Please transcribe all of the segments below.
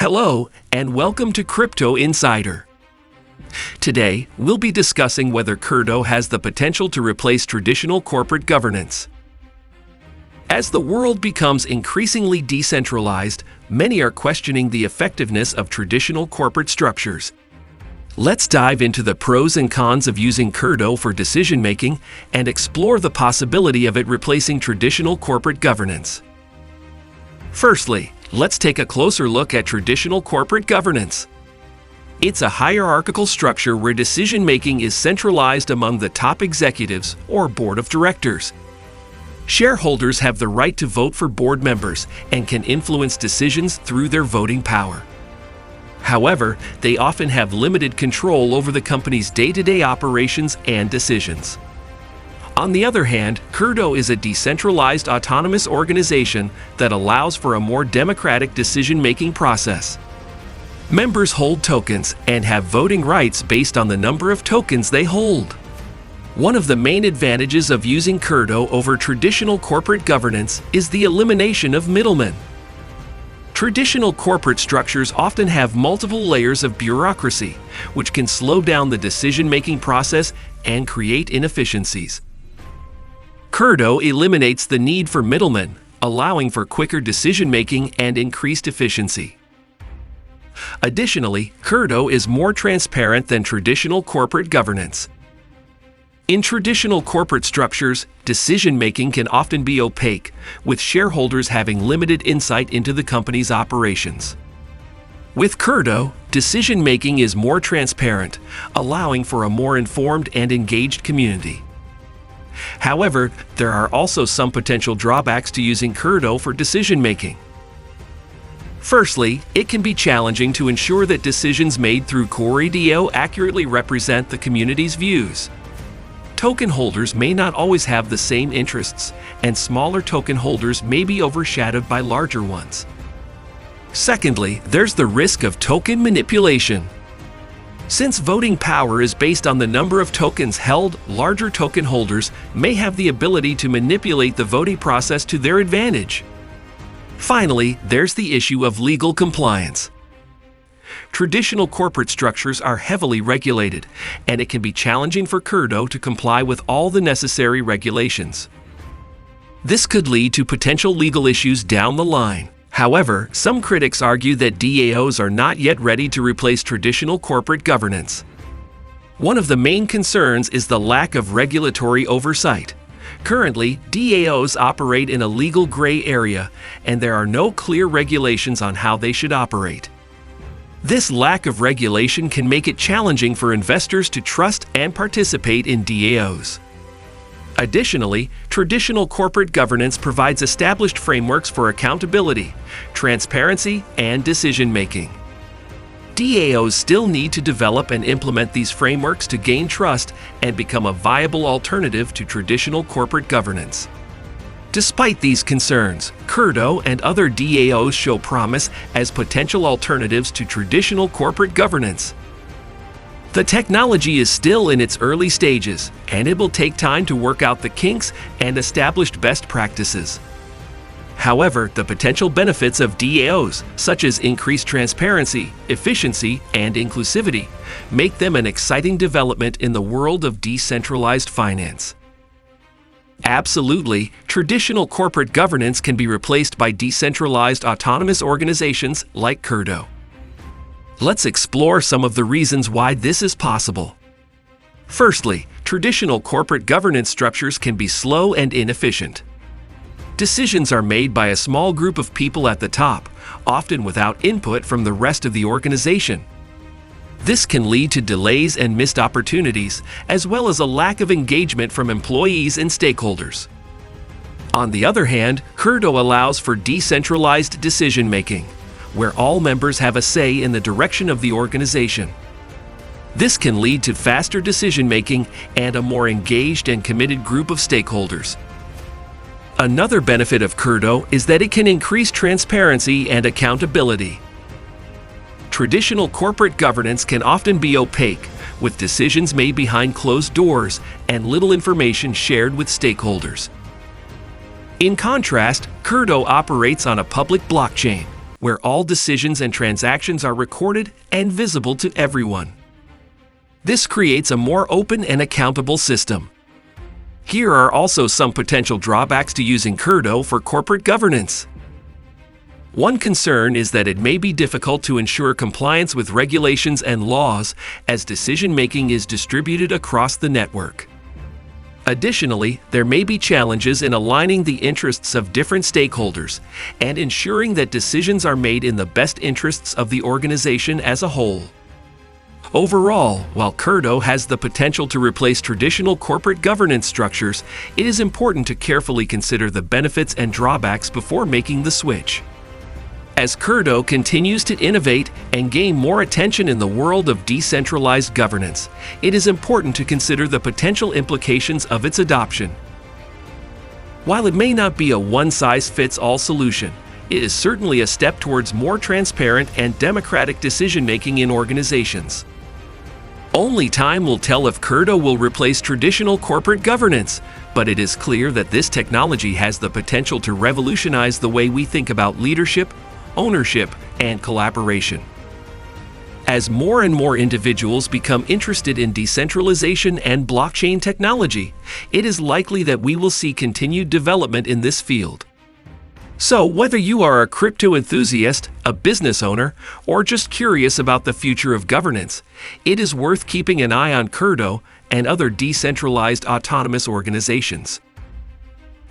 Hello, and welcome to Crypto Insider. Today, we'll be discussing whether CoreDAO has the potential to replace traditional corporate governance. As the world becomes increasingly decentralized, many are questioning the effectiveness of traditional corporate structures. Let's dive into the pros and cons of using CoreDAO for decision-making and explore the possibility of it replacing traditional corporate governance. Firstly, let's take a closer look at traditional corporate governance. It's a hierarchical structure where decision-making is centralized among the top executives or board of directors. Shareholders have the right to vote for board members and can influence decisions through their voting power. However, they often have limited control over the company's day-to-day operations and decisions. On the other hand, CoreDAO is a decentralized autonomous organization that allows for a more democratic decision-making process. Members hold tokens and have voting rights based on the number of tokens they hold. One of the main advantages of using CoreDAO over traditional corporate governance is the elimination of middlemen. Traditional corporate structures often have multiple layers of bureaucracy, which can slow down the decision-making process and create inefficiencies. CoreDAO eliminates the need for middlemen, allowing for quicker decision-making and increased efficiency. Additionally, CoreDAO is more transparent than traditional corporate governance. In traditional corporate structures, decision-making can often be opaque, with shareholders having limited insight into the company's operations. With CoreDAO, decision-making is more transparent, allowing for a more informed and engaged community. However, there are also some potential drawbacks to using CoreDAO for decision-making. Firstly, it can be challenging to ensure that decisions made through CoreDAO accurately represent the community's views. Token holders may not always have the same interests, and smaller token holders may be overshadowed by larger ones. Secondly, there's the risk of token manipulation. Since voting power is based on the number of tokens held, larger token holders may have the ability to manipulate the voting process to their advantage. Finally, there's the issue of legal compliance. Traditional corporate structures are heavily regulated, and it can be challenging for CoreDAO to comply with all the necessary regulations. This could lead to potential legal issues down the line. However, some critics argue that DAOs are not yet ready to replace traditional corporate governance. One of the main concerns is the lack of regulatory oversight. Currently, DAOs operate in a legal gray area, and there are no clear regulations on how they should operate. This lack of regulation can make it challenging for investors to trust and participate in DAOs. Additionally, traditional corporate governance provides established frameworks for accountability, transparency, and decision-making. DAOs still need to develop and implement these frameworks to gain trust and become a viable alternative to traditional corporate governance. Despite these concerns, CoreDAO and other DAOs show promise as potential alternatives to traditional corporate governance. The technology is still in its early stages, and it will take time to work out the kinks and established best practices. However, the potential benefits of DAOs, such as increased transparency, efficiency, and inclusivity, make them an exciting development in the world of decentralized finance. Absolutely, traditional corporate governance can be replaced by decentralized autonomous organizations like CoreDAO. Let's explore some of the reasons why this is possible. Firstly, traditional corporate governance structures can be slow and inefficient. Decisions are made by a small group of people at the top, often without input from the rest of the organization. This can lead to delays and missed opportunities, as well as a lack of engagement from employees and stakeholders. On the other hand, CoreDAO allows for decentralized decision-making, where all members have a say in the direction of the organization. This can lead to faster decision-making and a more engaged and committed group of stakeholders. Another benefit of CoreDAO is that it can increase transparency and accountability. Traditional corporate governance can often be opaque, with decisions made behind closed doors and little information shared with stakeholders. In contrast, CoreDAO operates on a public blockchain, where all decisions and transactions are recorded and visible to everyone. This creates a more open and accountable system. Here are also some potential drawbacks to using CoreDAO for corporate governance. One concern is that it may be difficult to ensure compliance with regulations and laws as decision-making is distributed across the network. Additionally, there may be challenges in aligning the interests of different stakeholders and ensuring that decisions are made in the best interests of the organization as a whole. Overall, while CoreDAO has the potential to replace traditional corporate governance structures, it is important to carefully consider the benefits and drawbacks before making the switch. As CoreDAO continues to innovate and gain more attention in the world of decentralized governance, it is important to consider the potential implications of its adoption. While it may not be a one-size-fits-all solution, it is certainly a step towards more transparent and democratic decision-making in organizations. Only time will tell if CoreDAO will replace traditional corporate governance, but it is clear that this technology has the potential to revolutionize the way we think about leadership, ownership, and collaboration. As more and more individuals become interested in decentralization and blockchain technology, it is likely that we will see continued development in this field. So, whether you are a crypto enthusiast, a business owner, or just curious about the future of governance, it is worth keeping an eye on CoreDAO and other decentralized autonomous organizations.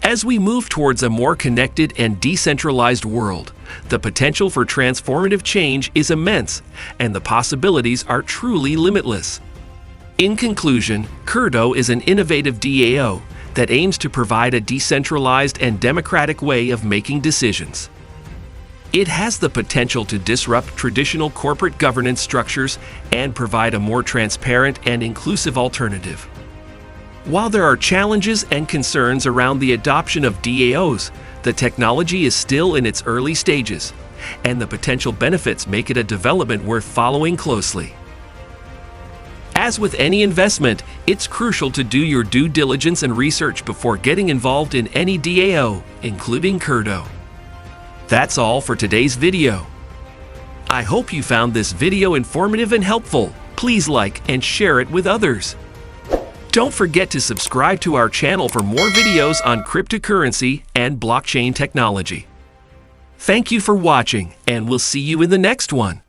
As we move towards a more connected and decentralized world, the potential for transformative change is immense, and the possibilities are truly limitless. In conclusion, CoreDAO is an innovative DAO that aims to provide a decentralized and democratic way of making decisions. It has the potential to disrupt traditional corporate governance structures and provide a more transparent and inclusive alternative. While there are challenges and concerns around the adoption of DAOs, the technology is still in its early stages, and the potential benefits make it a development worth following closely. As with any investment, it's crucial to do your due diligence and research before getting involved in any DAO, including CoreDAO. That's all for today's video. I hope you found this video informative and helpful. Please like and share it with others. Don't forget to subscribe to our channel for more videos on cryptocurrency and blockchain technology. Thank you for watching, and we'll see you in the next one.